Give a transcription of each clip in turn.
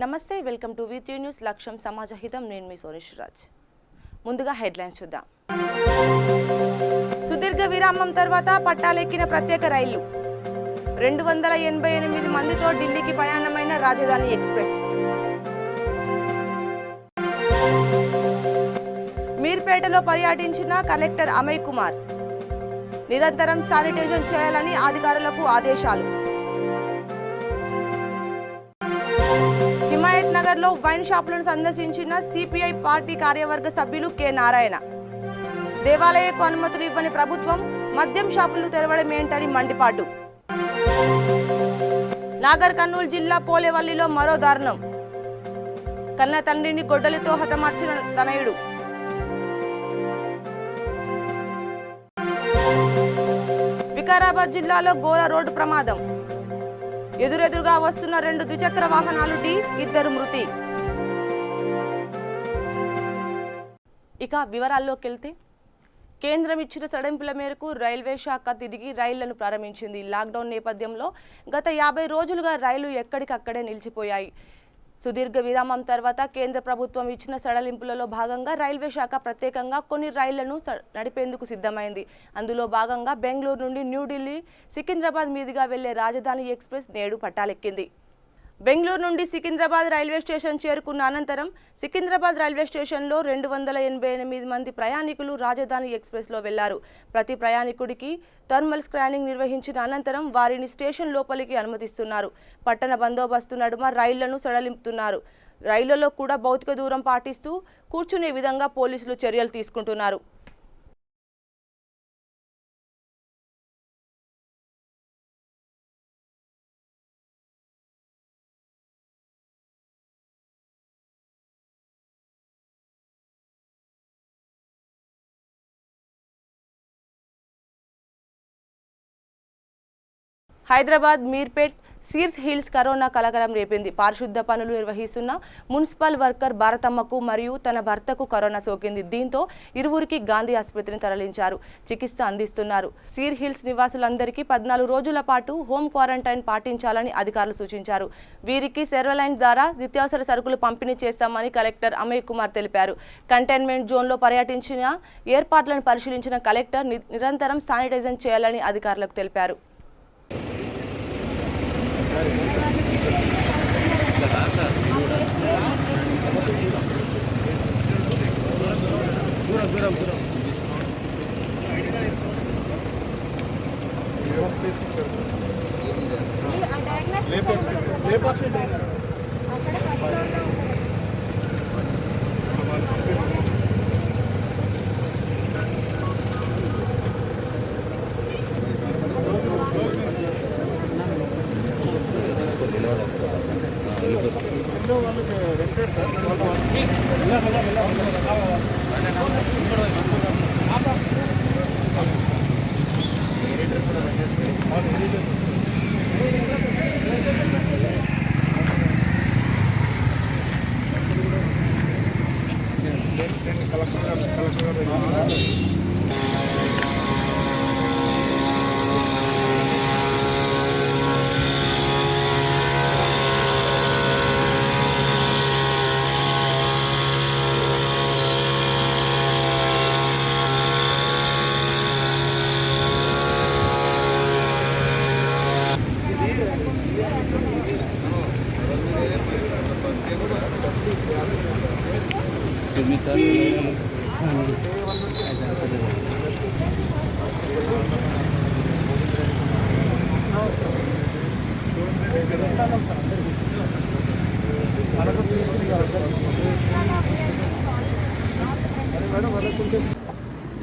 నమస్తే welcome to V3 news లక్ష్యం సమాజహితం నేను మీ సోనిష్ రాజ్ ముందుగా హెడ్లైన్స్ చూద్దాం సుదీర్ఘ విరామం తర్వాత పట్టాలెక్కిన ప్రత్యేక రైళ్లు 288 మందితో ఢిల్లీకి ప్రయాణమైన రాజధాని ఎక్స్‌ప్రెస్ మీర్పేటలో పర్యటించిన కలెక్టర్ అమయ్ కుమార్ నిరంతరం శానిటైజేషన్ చేయాలని అధికారులకు ఆదేశాలు హిమాయత్ నగర్ లో వైన్ షాపులను సందర్శించిన సిపిఐ పార్టీ కార్యవర్గ సభ్యులు కె నారాయణ దేవాలయకు అనుమతులు ఇవ్వని ప్రభుత్వం మద్యం షాపులు తెరవడం ఏంటని మండిపాటు నాగర్ కర్నూలు జిల్లా పోలేవల్లిలో మరో దారుణం కన్న తండ్రిని గొడ్డలితో హతమార్చిన తనయుడు వికారాబాద్ జిల్లాలో ఘోర రోడ్డు ప్రమాదం ఎదురెదురుగా వస్తున్న 2 ద్విచక్ర వాహనాలు ఢీ 2 మృతి. ఇక వివరాల్లోకి వెళ్తే కేంద్రం ఇచ్చిన సడలింపుల మేరకు రైల్వే శాఖ తిరిగి రైళ్లను ప్రారంభించింది. లాక్డౌన్ నేపథ్యంలో గత 50 రోజులుగా రైళ్లు ఎక్కడికక్కడే నిలిచిపోయాయి. సుదీర్ఘ విరామం తర్వాత కేంద్ర ప్రభుత్వం ఇచ్చిన సడలింపులలో భాగంగా రైల్వే శాఖ ప్రత్యేకంగా కొన్ని రైళ్లను నడిపేందుకు సిద్ధమైంది. అందులో భాగంగా బెంగళూరు నుండి న్యూఢిల్లీ సికింద్రాబాద్ మీదుగా వెళ్లే రాజధాని ఎక్స్‌ప్రెస్ నేడు పట్టాలెక్కింది. బెంగళూరు నుండి సికింద్రాబాద్ రైల్వే స్టేషన్ చేరుకున్న అనంతరం సికింద్రాబాద్ రైల్వే స్టేషన్లో 288 మంది ప్రయాణికులు రాజధాని ఎక్స్‌ప్రెస్లో వెళ్లారు. ప్రతి ప్రయాణికుడికి థర్మల్ స్కానింగ్ నిర్వహించిన అనంతరం వారిని స్టేషన్ లోపలికి అనుమతిస్తున్నారు. పట్టణ బందోబస్తు నడుమ రైళ్లను సడలింపుతున్నారు. రైళ్లలో కూడా భౌతిక దూరం పాటిస్తూ కూర్చునే విధంగా పోలీసులు చర్యలు తీసుకుంటున్నారు. Hyderabad Meerpet cheers hills corona కలకలం రేపింది. పారిశుద్ధ పనులు నిర్వహిస్తున్న మున్సిపల్ వర్కర్ భారతమ్మకు మరియు తన భర్తకు కరోనా సోకింది. దీంతో ఇరువురికి గాంధీ ఆసుపత్రిని తరలించారు. చికిత్స అందిస్తున్నారు. సీర్ హిల్స్ నివాసులందరికీ 14 రోజుల పాటు హోమ్ క్వారంటైన్ పాటించాలని అధికారులు సూచించారు. వీరికి సెర్వలైన్ ద్వారా నిత్యావసర సరుకులు పంపిణీ చేస్తామని కలెక్టర్ అమయ్ కుమార్ తెలిపారు. కంటైన్మెంట్ జోన్లో పర్యటించిన ఏర్పాట్లను పరిశీలించిన కలెక్టర్ నిరంతరం శానిటైజేషన్ చేయాలని అధికారులకు తెలిపారు.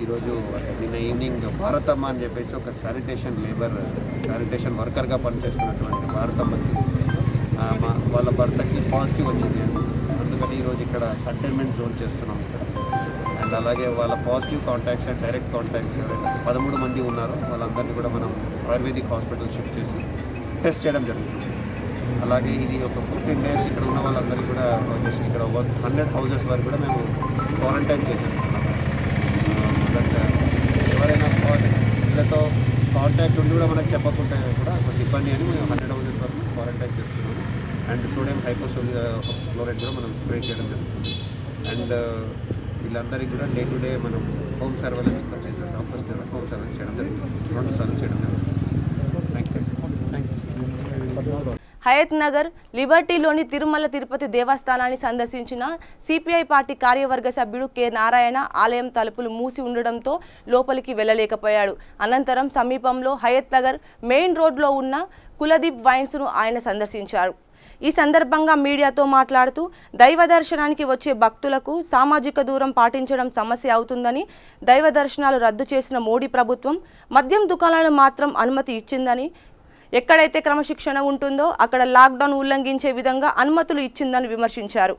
ఈరోజు నిన్న ఈవినింగ్ భారతమ్మ అని చెప్పేసి ఒక శానిటేషన్ వర్కర్గా పనిచేస్తున్నటువంటి భారతమ్మకి వాళ్ళ భర్తకి పాజిటివ్ వచ్చింది. అందుకని ఈరోజు ఇక్కడ కంటైన్మెంట్ జోన్ చేస్తున్నాం ఇక్కడ. అండ్ అలాగే వాళ్ళ positive contacts and direct contacts 13 మంది ఉన్నారు. వాళ్ళందరినీ కూడా మనం ఆయుర్వేదిక్ హాస్పిటల్ షిఫ్ట్ చేసి టెస్ట్ చేయడం జరుగుతుంది. అలాగే ఇది ఒక 15 days ఇక్కడ ఉన్న వాళ్ళందరికీ కూడా వచ్చేసి ఇక్కడ 100 houses వరకు కూడా మేము క్వారంటైన్ చేసేస్తున్నాం. ఎవరైనా వీళ్ళతో కాంటాక్ట్ ఉండి కూడా మనకు చెప్పకుండా కూడా కొంచెం ఇబ్బంది అని మేము 100 houses వరకు క్వారంటైన్ చేస్తున్నాము. అండ్ సోడియం హైపోక్లోరైడ్ కూడా మనం స్ప్రే చేయడం జరుగుతుంది. అండ్ వీళ్ళందరికీ కూడా డే టు డే మనం హోమ్ సర్వేలెన్స్ చేసిన డాక్టర్స్ ద్వారా హోమ్ సర్వేలెన్స్ చేయడం జరుగుతుంది, 2 సార్లు చేయడం జరుగుతుంది. హయత్ నగర్ లిబర్టీలోని తిరుమల తిరుపతి దేవస్థానాన్ని సందర్శించిన సిపిఐ పార్టీ కార్యవర్గ సభ్యుడు కె నారాయణ ఆలయం తలుపులు మూసి ఉండడంతో లోపలికి వెళ్ళలేకపోయాడు. అనంతరం సమీపంలో హయత్ నగర్ మెయిన్ రోడ్లో ఉన్న కులదీప్ వైన్స్ను ఆయన సందర్శించారు. ఈ సందర్భంగా మీడియాతో మాట్లాడుతూ దైవ దర్శనానికి వచ్చే భక్తులకు సామాజిక దూరం పాటించడం సమస్య అవుతుందని, దైవ దర్శనాలు రద్దు చేసిన మోడీ ప్రభుత్వం మద్యం దుకాణాలను మాత్రం అనుమతి ఇచ్చిందని, ఎక్కడైతే క్రమశిక్షణ ఉంటుందో అక్కడ లాక్డౌన్ ఉల్లంఘించే విధంగా అనుమతులు ఇచ్చిందని విమర్శించారు.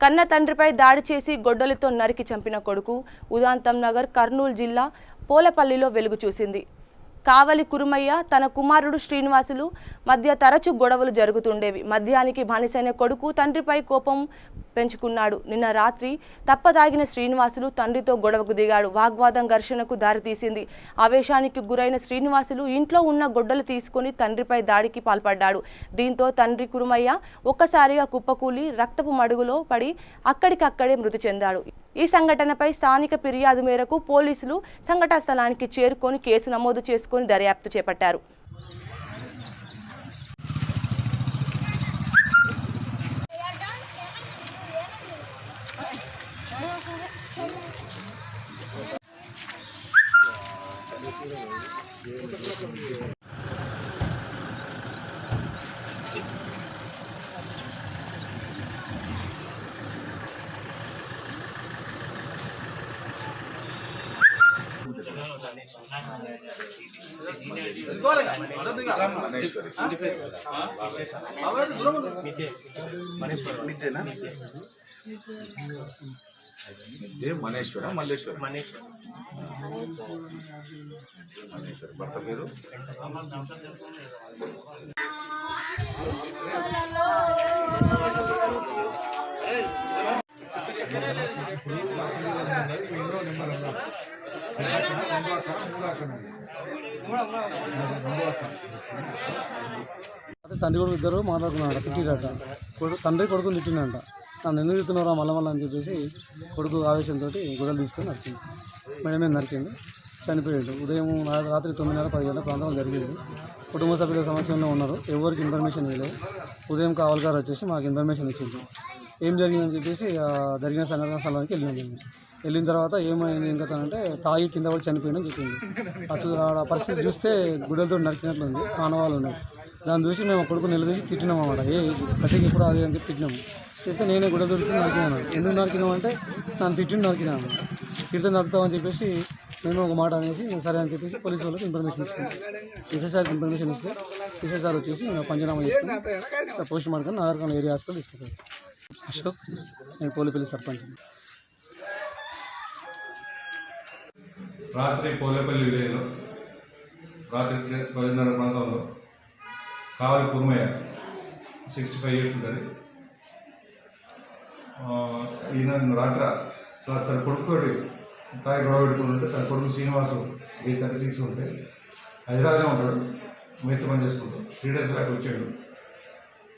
కన్న తండ్రిపై దాడి చేసి గొడ్డలితో నరికి చంపిన కొడుకు ఉదాంతం నగర్ కర్నూలు జిల్లా పోలపల్లిలో వెలుగు చూసింది. కావలి కురుమయ్య తన కుమారుడు శ్రీనివాసులు మధ్య తరచూ గొడవలు జరుగుతుండేవి. మద్యానికి బానిసైన కొడుకు తండ్రిపై కోపం పెంచుకున్నాడు. నిన్న రాత్రి తప్పదాగిన శ్రీనివాసులు తండ్రితో గొడవకు దిగాడు. వాగ్వాదం ఘర్షణకు దారితీసింది. ఆవేశానికి గురైన శ్రీనివాసులు ఇంట్లో ఉన్న గొడ్డలు తీసుకుని తండ్రిపై దాడికి పాల్పడ్డాడు. దీంతో తండ్రి కురుమయ్య ఒక్కసారిగా కుప్పకూలి రక్తపు మడుగులో పడి అక్కడికక్కడే మృతి చెందాడు. ఈ సంఘటనపై స్థానిక ఫిర్యాదు మేరకు పోలీసులు సంఘటనా స్థలానికి చేరుకొని కేసు నమోదు చేసుకొని దర్యాప్తు చేపట్టారు. మనేశ్వర మల్లేశ్వర భర్త పేరు తండ్రి కొడుకు ఇద్దరు మాట్లాడుకున్నాడు, తిట్టిరట. తండ్రి కొడుకుని తిట్టిందంట. నన్ను ఎందుకు తిట్టున్నారా మళ్ళీ అని చెప్పేసి కొడుకు ఆవేశంతో గొడవలు తీసుకొని నరికింది. మేడం మీద నరికింది, చనిపోయాడు. ఉదయం రాత్రి 9:30-10 గంటల ప్రాంతంలో జరిగింది. కుటుంబ సభ్యుల సమక్షంలో ఉన్నారు, ఎవరికి ఇన్ఫర్మేషన్ ఇవ్వలేదు. ఉదయం కావల్గారు వచ్చేసి మాకు ఇన్ఫర్మేషన్ ఇచ్చింది. ఏం జరిగిందని చెప్పేసి జరిగిన సంఘటన స్థలానికి వెళ్ళిన తర్వాత ఏమైంది ఇంకా అంటే తాగి కింద పడి చనిపోయిందని చెప్పింది. అసలు ఆ పరిస్థితి చూస్తే గుడ్డలతో నరికినట్లుంది, ఆనవాళ్ళు ఉన్నాయి. దాన్ని చూసి మేము కొడుకు నిలదీసి తిట్టినాం అన్నమాట. కట్టికి ఇప్పుడు అది అని చెప్పి తిట్టినాము. తిడితే నేనే గుడ్డ దొరికి నరికినాను. ఎందుకు నరికినావు అంటే నన్ను తిట్టిని నరికినాను. తిడితే నరుకుతామని చెప్పేసి నేను ఒక మాట అనేసి సరే అని చెప్పేసి పోలీసు వాళ్ళకి ఇన్ఫర్మేషన్ ఇచ్చింది. ఎస్ఐసార్కి ఇన్ఫర్మేషన్ ఇస్తే ఎస్ఐసార్ వచ్చేసి పంచనామా చేసుకుని post mortem Nagarkurnool area hospital తీసుకుంటాను. అశోక్, నేను పోలేపల్లి సర్పంచ్. రాత్రి పోలేపల్లి విలేజ్లో రాత్రి 10:30 ప్రాంతంలో కావలి కుర్మయ్య 65 years ఉంటుంది. ఈయన రాత్రి తన కొడుకుతోటి తాయి గొడవ పెట్టుకుంటుంటే తన కొడుకు శ్రీనివాసు ఏజ్ 36 ఉంటే హైదరాబాద్లో ఉంటాడు, మేస్త్రి పని చేసుకుంటూ 3 days దాకా వచ్చాడు.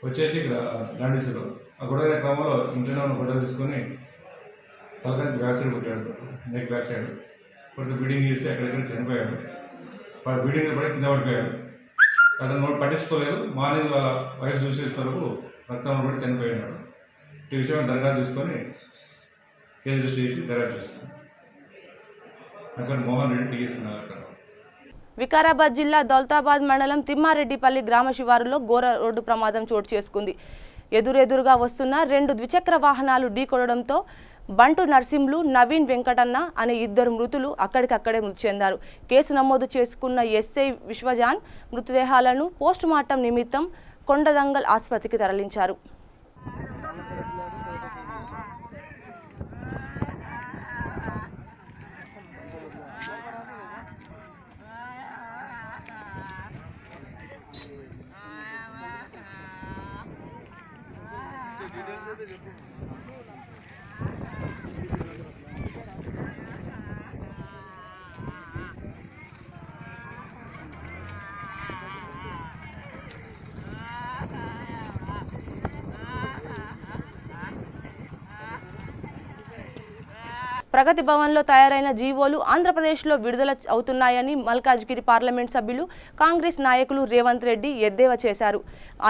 వచ్చేసి ఇక్కడ లాండీస్లో ఆ గొడవ క్రమంలో ఇంట్లోనే ఉన్న గొడవ తీసుకొని తలకానికి బ్యాక్ సైడ్ కొట్టాడు, నెక్ బ్యాక్ సైడ్ కొడితే బీడింగ్ చేసి అక్కడెక్కడ చనిపోయాడు. బీడింగ్ పడి కింద పడిపోయాడు. అతను పట్టించుకోలేదు. మార్నింగ్ వాళ్ళ వైఫ్ చూసేసే వరకు రక్తంలో పడి చనిపోయాడు. ఈ విషయం దరఖాస్తు తీసుకొని కేసు రిజిస్టర్ చేసి దర్యాప్తు చేస్తున్నాడు. అక్కడ మోహన్ రెడ్డి టీఎస్ నగర్. వికారాబాద్ జిల్లా దౌలతాబాద్ మండలం తిమ్మారెడ్డిపల్లి గ్రామ శివారులో ఘోర రోడ్డు ప్రమాదం చోటు చేసుకుంది. ఎదురెదురుగా వస్తున్న 2 ద్విచక్ర వాహనాలు ఢీకొనడంతో బంటు నర్సింహులు, నవీన్ వెంకటన్న అనే 2 మృతులు అక్కడికక్కడే మృతి చెందారు. కేసు నమోదు చేసుకున్న ఎస్ఐ విశ్వజాన్ మృతదేహాలను పోస్టుమార్టం నిమిత్తం కొండదంగల్ ఆసుపత్రికి తరలించారు. ప్రగతి భవన్లో తయారైన జీవోలు ఆంధ్రప్రదేశ్లో విడుదల అవుతున్నాయని మల్కాజ్గిరి పార్లమెంట్ సభ్యులు కాంగ్రెస్ నాయకులు రేవంత్ రెడ్డి ఎద్దేవా చేశారు.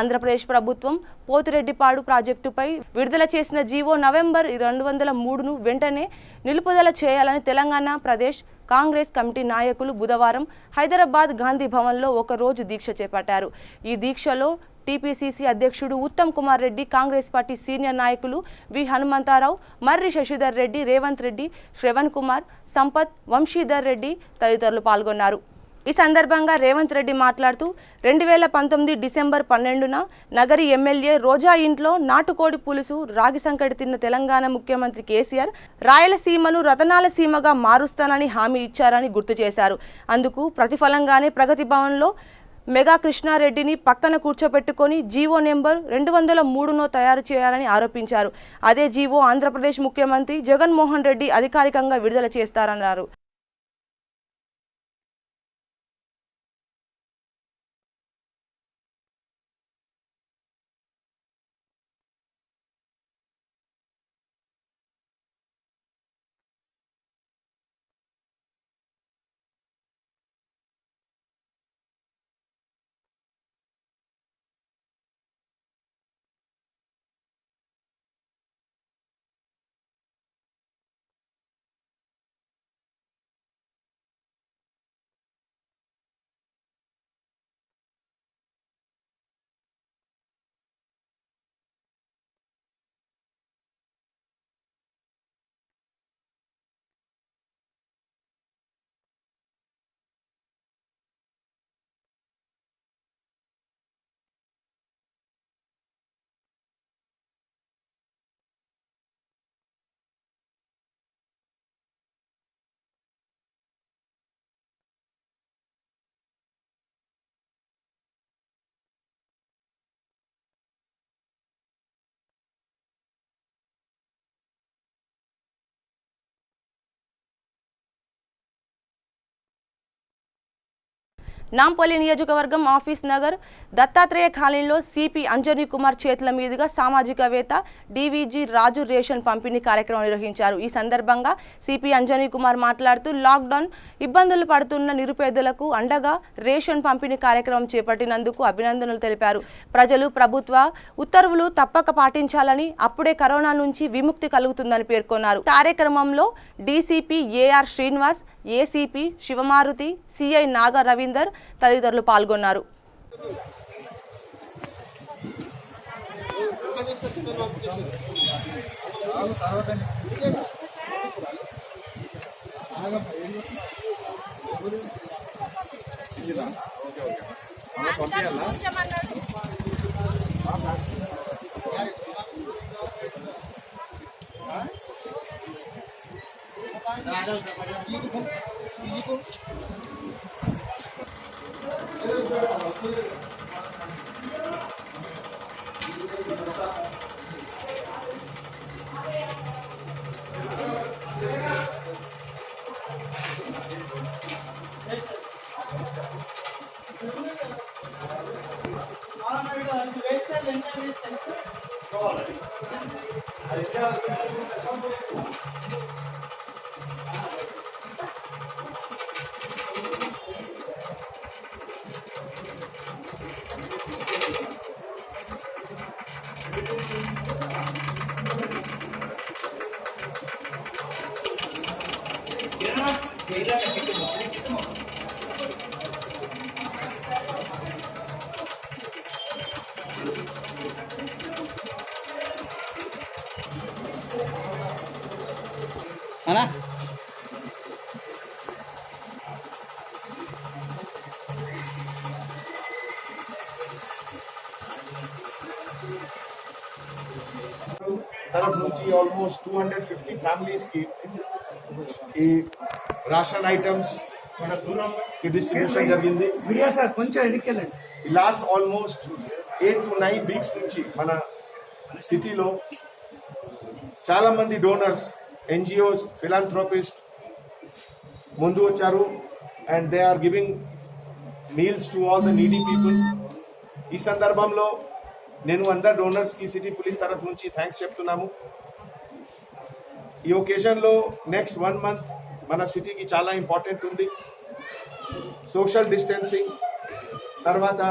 ఆంధ్రప్రదేశ్ ప్రభుత్వం పోతిరెడ్డిపాడు ప్రాజెక్టుపై విడుదల చేసిన జీవో నవంబర్ 2003ను వెంటనే నిలుపుదల చేయాలని తెలంగాణ ప్రదేశ్ కాంగ్రెస్ కమిటీ నాయకులు బుధవారం హైదరాబాద్ గాంధీ భవన్లో ఒక రోజు దీక్ష చేపట్టారు. ఈ దీక్షలో టీపీసీసీ అధ్యక్షుడు ఉత్తమ్ కుమార్ రెడ్డి, కాంగ్రెస్ పార్టీ సీనియర్ నాయకులు వి హనుమంతారావు, మర్రి శశిధర్ రెడ్డి, రేవంత్ రెడ్డి, శ్రవణ్ కుమార్, సంపత్, వంశీధర్ రెడ్డి తదితరులు పాల్గొన్నారు. ఈ సందర్భంగా రేవంత్ రెడ్డి మాట్లాడుతూ 2019 డిసెంబర్ 12న నగరి ఎమ్మెల్యే రోజా ఇంట్లో నాటుకోడి పులుసు, రాగి సంకటి తిన్న తెలంగాణ ముఖ్యమంత్రి కేసీఆర్ రాయలసీమను రతనాల సీమగా మారుస్తానని హామీ ఇచ్చారని గుర్తు చేశారు. అందుకు ప్రతిఫలంగానే ప్రగతి భవన్లో మెగా కృష్ణారెడ్డిని పక్కన కూర్చోపెట్టుకొని జీవో నెంబర్ 203ను తయారు చేయాలని ఆరోపించారు. అదే జీవో ఆంధ్రప్రదేశ్ ముఖ్యమంత్రి జగన్మోహన్ రెడ్డి అధికారికంగా విడుదల చేస్తారన్నారు. నాంపల్లి నియోజకవర్గం ఆఫీస్ నగర్ దత్తాత్రేయ కాలనీలో సిపి అంజనీ కుమార్ చేతుల మీదుగా సామాజికవేత్త డివిజి రాజు రేషన్ పంపిణీ కార్యక్రమం నిర్వహించారు. ఈ సందర్భంగా సిపి అంజనీ కుమార్ మాట్లాడుతూ లాక్డౌన్ ఇబ్బందులు పడుతున్న నిరుపేదలకు అండగా రేషన్ పంపిణీ కార్యక్రమం చేపట్టినందుకు అభినందనలు తెలిపారు. ప్రజలు ప్రభుత్వ ఉత్తర్వులు తప్పక పాటించాలని, అప్పుడే కరోనా నుంచి విముక్తి కలుగుతుందని పేర్కొన్నారు. కార్యక్రమంలో DCP AR Srinivas, ACP Shivamaruthi, CI Naga Ravinder తదితరులు పాల్గొన్నారు. అన్నా तरफ నుంచి ఆల్మోస్ట్ 250 ఫ్యామిలీస్ కి ఈ రేషన్ ఐటమ్స్ కి డిస్ట్రిబ్యూషన్ జరిగింది. మీడియా సార్ కొంచెం ఎన్నికెళ్ళండి. ఈ లాస్ట్ ఆల్మోస్ట్ 8 to 9 వీక్స్ నుంచి మన సిటీలో చాలామంది డోనర్స్, ఎన్జిఓస్, ఫిలాంథ్రోపిస్ట్ ముందు వచ్చారు and they are giving meals to all the needy people. ఈ సందర్భంలో నేను అందరు డోనర్స్కి సిటీ పోలీస్ తరఫు నుంచి థ్యాంక్స్ చెప్తున్నాము. ఈ ఒకేజన్లో నెక్స్ట్ 1 month మన సిటీకి చాలా ఇంపార్టెంట్ ఉంది. సోషల్ డిస్టెన్సింగ్, తర్వాత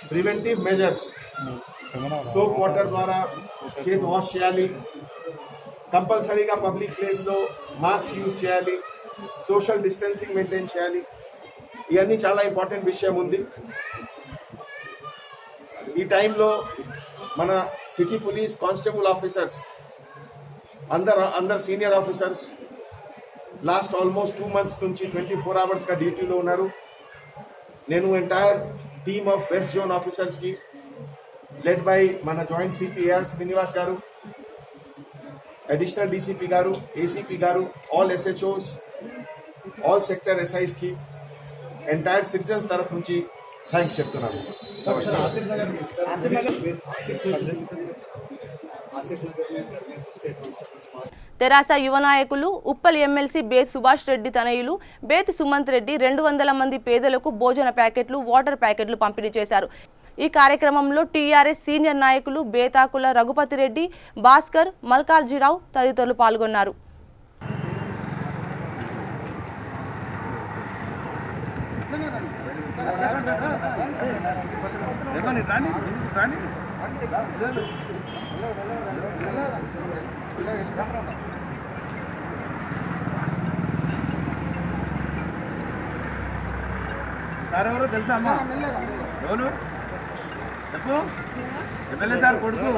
ప్రివెంటివ్ మెజర్స్, సోప్ వాటర్ ద్వారా చేతి వాష్ చేయాలి, కంపల్సరీగా పబ్లిక్ ప్లేస్లో మాస్క్ యూజ్ చేయాలి, సోషల్ డిస్టెన్సింగ్ మెయింటైన్ చేయాలి. ఇవన్నీ చాలా ఇంపార్టెంట్ విషయం ఉంది. ఈ టైంలో మన సిటీ పోలీస్ కానిస్టేబుల్ ఆఫీసర్స్ అందరు senior officers last almost 2 months నుంచి 24 hours డ్యూటీలో ఉన్నారు. నేను entire team of west zone ఆఫీసర్స్కి లెడ్ బై మన joint CP AR Srinivas garu, additional DCP garu, ACP garu, all SHOs, all sector ఎస్ఐస్కి ఎంటైర్ సిటిజన్స్ తరఫు నుంచి థ్యాంక్స్ చెప్తున్నాను. తెరాస యువ నాయకులు ఉప్పల్ ఎమ్మెల్సీ బేత్ సుభాష్ రెడ్డి తనయులు బేత్ సుమంత్ రెడ్డి 200 మంది పేదలకు భోజన ప్యాకెట్లు, వాటర్ ప్యాకెట్లు పంపిణీ చేశారు. ఈ కార్యక్రమంలో టీఆర్ఎస్ సీనియర్ నాయకులు బేతాకుల రఘుపతి రెడ్డి, భాస్కర్, మల్కార్జీరావు తదితరులు పాల్గొన్నారు. సార్ ఎవరో తెలుసా అమ్మా? ఎవరు చెప్పు. ఎమ్మెల్యే సార్ కొడుకు.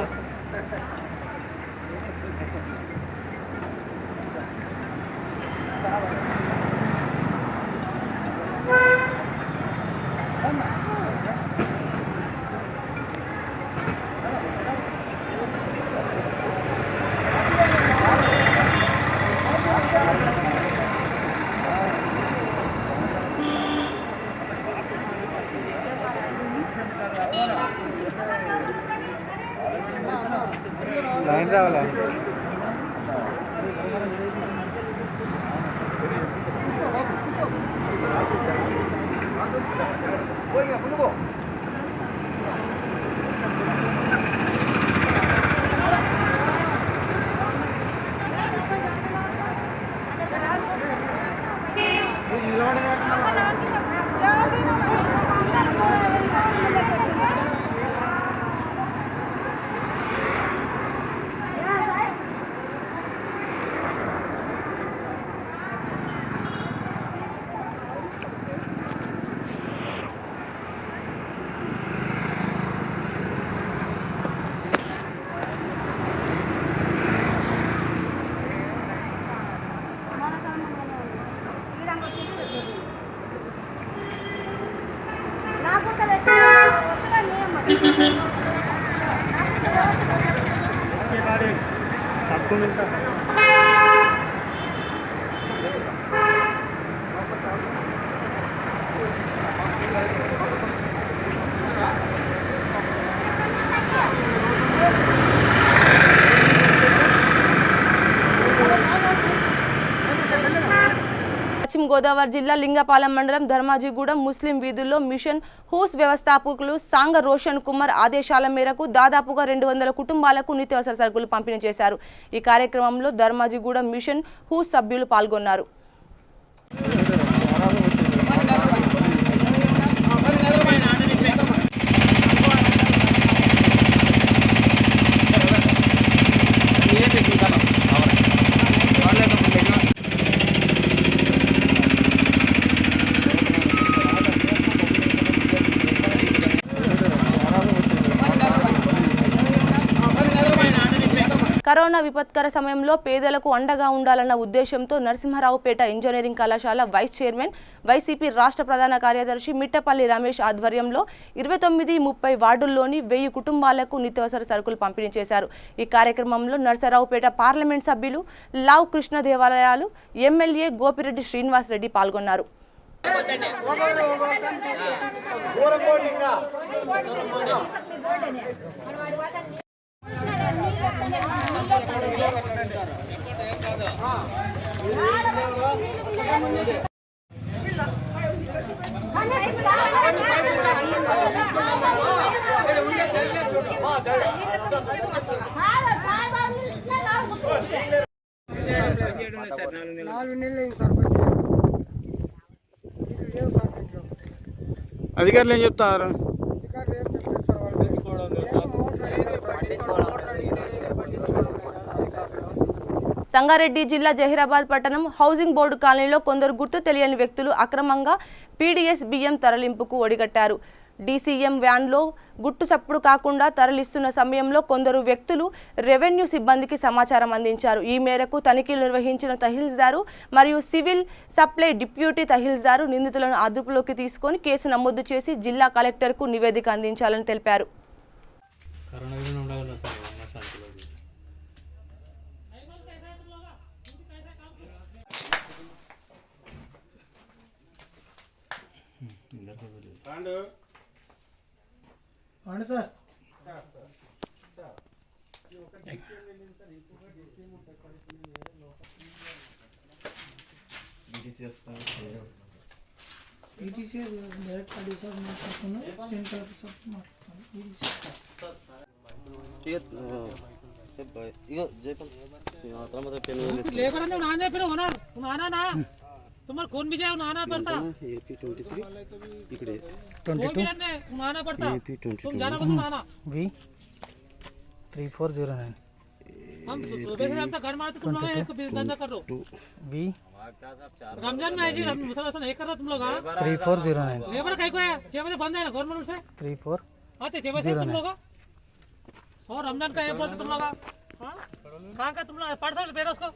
లైన్ రావాలి. పశ్చిమ గోదావరి జిల్లా లింగపాలెం మండలం ధర్మాజిగూడెం ముస్లిం వీధుల్లో మిషన్ హూస్ వ్యవస్థాపకులు సాంగ రోషన్ కుమార్ ఆదేశాల మేరకు దాదాపుగా 200 కుటుంబాలకు నిత్యావసర సరుకులు పంపిణీ చేశారు. ఈ కార్యక్రమంలో ధర్మాజిగూడెం మిషన్ హూస్ సభ్యులు పాల్గొన్నారు. కరోనా విపత్కర సమయంలో పేదలకు అండగా ఉండాలన్న ఉద్దేశంతో నరసింహారావుపేట ఇంజనీరింగ్ కళాశాల వైస్ చైర్మన్, వైసీపీ రాష్ట్ర ప్రధాన కార్యదర్శి మిట్టపల్లి రమేష్ ఆధ్వర్యంలో 29, 30 వార్డుల్లోని 1000 కుటుంబాలకు నిత్యావసర సరుకులు పంపిణీ చేశారు. ఈ కార్యక్రమంలో నరసరావుపేట పార్లమెంట్ సభ్యులు లావ్ కృష్ణదేవరాయలు, ఎమ్మెల్యే గోపిరెడ్డి శ్రీనివాస్ రెడ్డి పాల్గొన్నారు. అధికారులు ఏం చెప్తారు? సంగారెడ్డి జిల్లా జహీరాబాద్ పట్టణం హౌసింగ్ బోర్డు కాలనీలో కొందరు గుర్తు తెలియని వ్యక్తులు అక్రమంగా పీడీఎస్ బియ్యం తరలింపుకు ఒడిగట్టారు. డీసీఎం వ్యాన్లో గుట్టు చప్పుడు కాకుండా తరలిస్తున్న సమయంలో కొందరు వ్యక్తులు రెవెన్యూ సిబ్బందికి సమాచారం అందించారు. ఈ మేరకు తనిఖీలు నిర్వహించిన తహసీల్దారు మరియు సివిల్ సప్లై డిప్యూటీ తహసీల్దారు నిందితులను అదుపులోకి తీసుకొని కేసు నమోదు చేసి జిల్లా కలెక్టర్కు నివేదిక అందించాలని తెలిపారు. तुम्हारे कौन भी जाए नहाना पड़ता AP 23 इकडे 22 नहाना पड़ता तुम जाना को नहाना V3409 हम सुबह से आपका घर में आते तुम लोग एक धंधा कर रहे हो V रमजान में है जी मुसलमान नहीं कर रहे तुम लोग 3409 लेबर कहीं को है 6 बजे बंद है ना गवर्नमेंट से 34 आते 6 बजे तुम लोग और रमजान का ये बोलते तुम लोग कहाँ का तुम लोग पढ़ सकते पेड़ उसको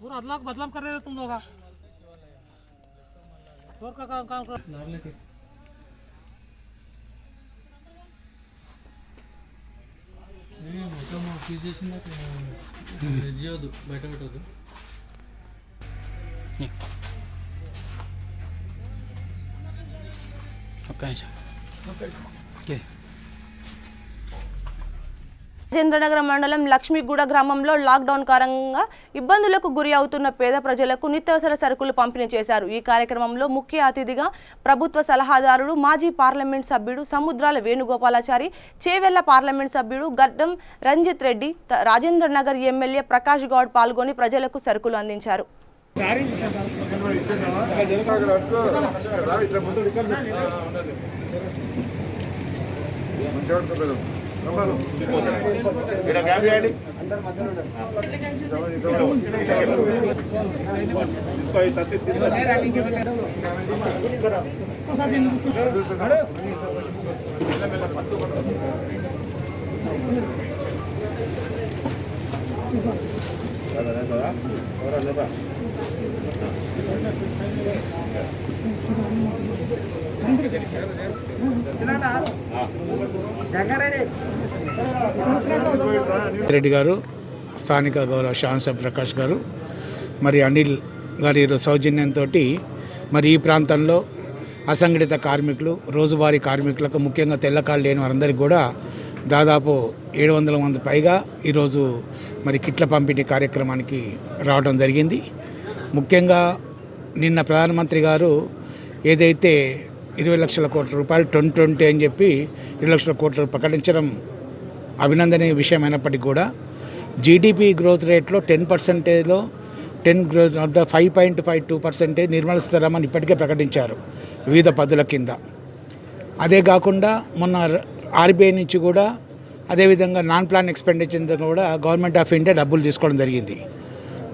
पूरा अदला बदलाव कर रहे हो तुम लोग चोर का काम कर బయట పెట్టదు రాజేంద్రనగర్ మండలం లక్ష్మీగూడ గ్రామంలో లాక్డౌన్ కారణంగా ఇబ్బందులకు గురి అవుతున్న పేద ప్రజలకు నిత్యావసర సరుకులు పంపిణీ చేశారు. ఈ కార్యక్రమంలో ముఖ్య అతిథిగా ప్రభుత్వ సలహాదారుడు మాజీ పార్లమెంట్ సభ్యుడు సముద్రాల వేణుగోపాలాచారి, చేవెళ్ల పార్లమెంట్ సభ్యుడు గడ్డం రంజిత్ రెడ్డి, రాజేంద్రనగర్ ఎమ్మెల్యే ప్రకాష్ గౌడ్ పాల్గొని ప్రజలకు సరుకులు అందించారు. రెడ్డి గారు, స్థానిక గౌరవ శాసనసభ్యులు ప్రకాష్ గారు, మరి అనిల్ గారి సౌజన్యంతో మరి ఈ ప్రాంతంలో అసంఘటిత కార్మికులు, రోజువారీ కార్మికులకు, ముఖ్యంగా తెల్లకాళ్ళు లేని వారందరికీ కూడా దాదాపు 700 మంది పైగా ఈరోజు మరి కిట్ల పంపిణీ కార్యక్రమానికి రావడం జరిగింది. ముఖ్యంగా నిన్న ప్రధానమంత్రి గారు ఏదైతే 20 లక్షల కోట్ల రూపాయలు 2020 అని చెప్పి 20 లక్షల కోట్లు ప్రకటించడం అభినందనీయ విషయం అయినప్పటికీ కూడా జీడిపి గ్రోత్ రేట్లో 10%లో 5.52% నిర్మలిస్తారని ఇప్పటికే ప్రకటించారు వివిధ పద్ధతుల కింద. అదే కాకుండా మొన్న ఆర్బీఐ నుంచి కూడా అదేవిధంగా నాన్ ప్లాన్ ఎక్స్పెండిచర్ కూడా గవర్నమెంట్ ఆఫ్ ఇండియా డబ్బులు తీసుకోవడం జరిగింది.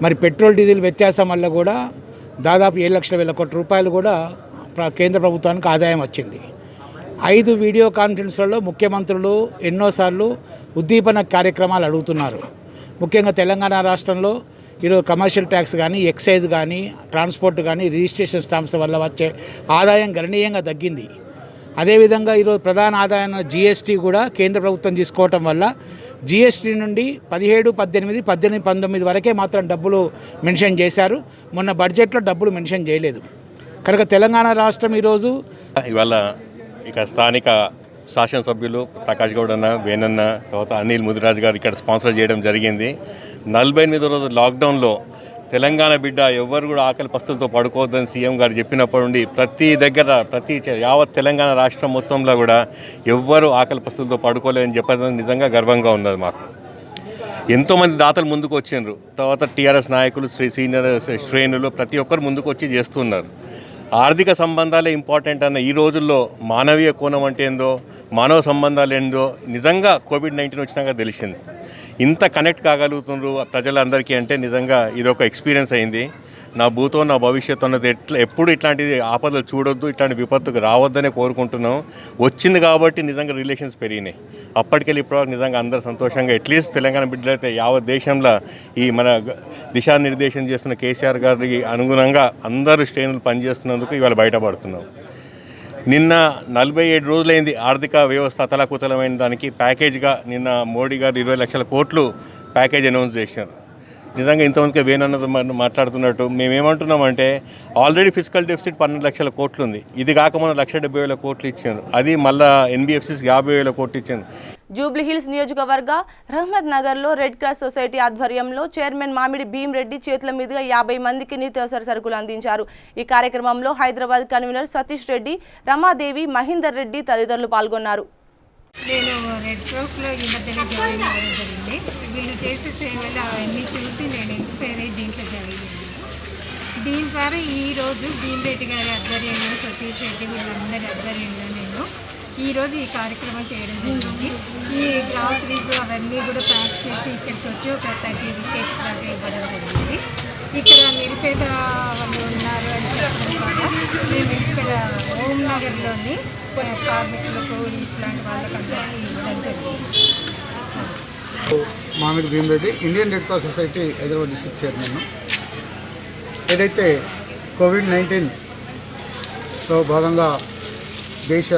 మరి పెట్రోల్ డీజిల్ వ్యత్యాసం వల్ల కూడా దాదాపు 7 లక్షల కోట్ల రూపాయలు కూడా కేంద్ర ప్రభుత్వానికి ఆదాయం వచ్చింది. 5 వీడియో కాన్ఫరెన్స్లలో ముఖ్యమంత్రులు ఎన్నోసార్లు ఉద్దీపన కార్యక్రమాలు అడుగుతున్నారు. ముఖ్యంగా తెలంగాణ రాష్ట్రంలో ఈరోజు కమర్షియల్ ట్యాక్స్ కానీ, ఎక్సైజ్ కానీ, ట్రాన్స్పోర్ట్ కానీ, రిజిస్ట్రేషన్ స్టాంప్స్ వల్ల వచ్చే ఆదాయం గణనీయంగా తగ్గింది. అదేవిధంగా ఈరోజు ప్రధాన ఆదాయం జిఎస్టీ కూడా కేంద్ర ప్రభుత్వం తీసుకోవటం వల్ల జిఎస్టీ నుండి 17, 18, 18, 19 వరకే మాత్రం డబ్బులు మెన్షన్ చేశారు. మొన్న బడ్జెట్లో డబ్బులు మెన్షన్ చేయలేదు. కనుక తెలంగాణ రాష్ట్రం ఈరోజు ఇవాళ ఇక స్థానిక శాసనసభ్యులు ప్రకాష్ గౌడ్ అన్న, వేణన్న, తర్వాత అనిల్ ముదిరాజ్ గారు ఇక్కడ స్పాన్సర్ చేయడం జరిగింది. 48 రోజుల లాక్డౌన్లో తెలంగాణ బిడ్డ ఎవ్వరు కూడా ఆకలి పస్తులతో పడుకోవద్దని సీఎం గారు చెప్పినప్పటి నుండి ప్రతి దగ్గర యావత్ తెలంగాణ రాష్ట్రం మొత్తంలో కూడా ఎవ్వరు ఆకలి పస్తులతో పడుకోలేదని చెప్పడం నిజంగా గర్వంగా ఉన్నది మాకు. ఎంతోమంది దాతలు ముందుకు వచ్చిండ్రు. తర్వాత టీఆర్ఎస్ నాయకులు, సీనియర్ శ్రేణులు ప్రతి ఒక్కరు ముందుకు వచ్చి చేస్తున్నారు. ఆర్థిక సంబంధాలే ఇంపార్టెంట్ అన్న ఈ రోజుల్లో మానవీయ కోణం అంటే ఏందో, మానవ సంబంధాలు ఏందో నిజంగా కోవిడ్-19 వచ్చినాక తెలిసింది. ఇంత కనెక్ట్ కాగలుగుతున్నారు ప్రజలందరికీ అంటే నిజంగా ఇది ఒక ఎక్స్పీరియన్స్ అయింది. నా భూతో నా భవిష్యత్తు అన్నది ఎప్పుడు ఇట్లాంటిది ఆపదలు చూడొద్దు, ఇట్లాంటి విపత్తుకు రావద్దనే కోరుకుంటున్నాం. వచ్చింది కాబట్టి నిజంగా రిలేషన్స్ పెరిగినాయి. అప్పటికెళ్ళి ఇప్పటివరకు నిజంగా అందరూ సంతోషంగా అట్లీస్ట్ తెలంగాణ బిడ్డలైతే యావత్ దేశంలో ఈ మన దిశానిర్దేశం చేస్తున్న కేసీఆర్ గారికి అనుగుణంగా అందరూ శ్రేణులు పనిచేస్తున్నందుకు ఇవాళ బయటపడుతున్నాం. నిన్న 47 రోజులైంది ఆర్థిక వ్యవస్థ అతలాకుతలమైన దానికి. ప్యాకేజ్గా నిన్న మోడీ గారు 20 లక్షల కోట్లు ప్యాకేజ్ అనౌన్స్ చేశారు. నిజంగా ఇంతమందికి వేణన్న మాట్లాడుతున్నట్టు మేమేమంటున్నామంటే ఆల్రెడీ ఫిజికల్ డెఫిసిట్ 12 లక్షల కోట్లు ఉంది. ఇది కాక మనం 1,70,000 కోట్లు ఇచ్చారు. అది మళ్ళీ ఎన్బిఎఫ్సిస్కి 50,000 కోట్లు ఇచ్చారు. జూబ్లీహిల్స్ నియోజకవర్గ రహ్మద్ నగర్లో రెడ్ క్రాస్ సొసైటీ ఆధ్వర్యంలో చైర్మన్ మామిడి భీమరెడ్డి చేతుల మీదుగా 50 మందికి నిత్యావసర సరుకులు అందించారు. ఈ కార్యక్రమంలో హైదరాబాద్ కన్వీనర్ సతీష్ రెడ్డి, రమాదేవి, మహేందర్ రెడ్డి తదితరులు పాల్గొన్నారు. నేను రెడ్ క్రాస్లో ఈ మధ్యనే జాయిన్ అవ్వడం జరిగింది. వీళ్ళు చేసే సేవలు అవన్నీ చూసి నేను ఇన్స్పైర్ అయ్యి దీంట్లో జాయిన్ అయ్యాను. దీని ద్వారా ఈరోజు భీమరెడ్డి గారి ఆధ్వర్యంలో, సతీష్ రెడ్డి వీళ్ళందరి ఆధ్వర్యంలో నేను ఈరోజు ఈ కార్యక్రమం చేయడం జరిగింది. ఈ గ్రాసరీస్ అవన్నీ కూడా ప్యాక్ చేసి ఇక్కడికి వచ్చి ఒక 30 వికెట్స్ దాకా ఇవ్వడం జరిగింది. ఇక్కడ నిరుపేద వాళ్ళు ఉన్నారు అని చెప్పడం ద్వారా మేము ఇక్కడ ఓం నగర్లోని కార్మికులకు ఇట్లాంటి వాళ్ళకందరికీ ఇవ్వడం జరిగింది. మామిడి Bheema Reddy, Indian red cross society Hyderabad district chairman. ఏదైతే కోవిడ్-19లో భాగంగా దేశ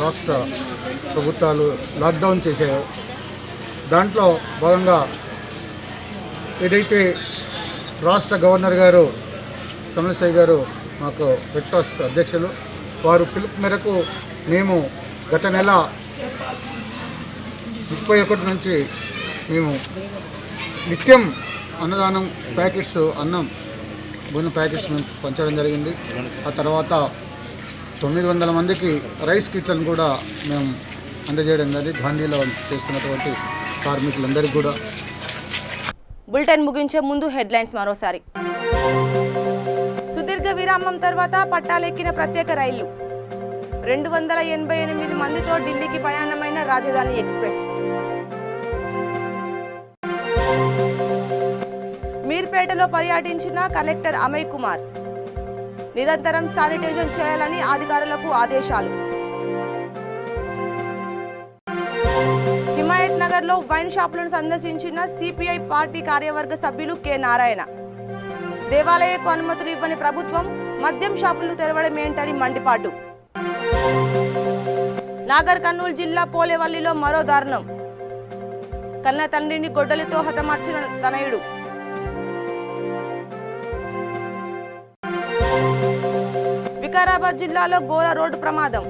రాష్ట్ర ప్రభుత్వాలు లాక్డౌన్ చేశాయో దాంట్లో భాగంగా ఏదైతే రాష్ట్ర గవర్నర్ గారు తమిళసై గారు మాకు రెడ్ క్రాస్ అధ్యక్షులు, వారు పిలుపు మేరకు మేము గత నెల 31 నుంచి మేము నిత్యం అన్నదానం ప్యాకెట్స్, అన్నం భోజన ప్యాకెట్స్ మేము పంచడం జరిగింది. ఆ తర్వాత 900 మందికి రైస్ కిట్లను కూడా మేము అందజేయడం జరిగింది. గాంధీలో చేస్తున్నటువంటి కార్మికులందరికీ కూడా. బులెటిన్ ముగించే ముందు హెడ్లైన్స్ మరోసారి. సుదీర్ఘ విరామం తర్వాత పట్టాలెక్కిన ప్రత్యేక రైళ్లు. 288 మందితో ఢిల్లీకి ప్రయాణమైన రాజధాని ఎక్స్ప్రెస్. మీర్పేటలో పర్యటించిన కలెక్టర్ అమయ్ కుమార్. నిరంతరం శానిటైజేషన్ చేయాలని అధికారులకు ఆదేశాలు. హిమాయత్ నగర్లో వైన్ షాపులను సందర్శించిన సిపిఐ పార్టీ కార్యవర్గ సభ్యులు కె నారాయణ. దేవాలయకు అనుమతులు ఇవ్వని ప్రభుత్వం మద్యం షాపులు తెరవడం ఏంటని మండిపాటు. నాగర్ కర్నూలు జిల్లా పోలేవల్లిలో మరో దారుణం. కన్న తండ్రిని గొడ్డలితో హతమార్చిన తనయుడు. వికారాబాద్ జిల్లాలో ఘోర రోడ్డు ప్రమాదం.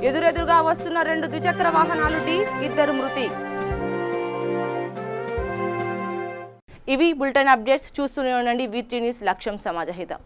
ఎదురెదురుగా వస్తున్న 2 ద్విచక్ర వాహనాలు ఢీ, 2 మృతి. ఇవి బులెటిన్ అప్డేట్స్. చూస్తూనే ఉండండి V3 న్యూస్. లక్ష్యం సమాజహితం.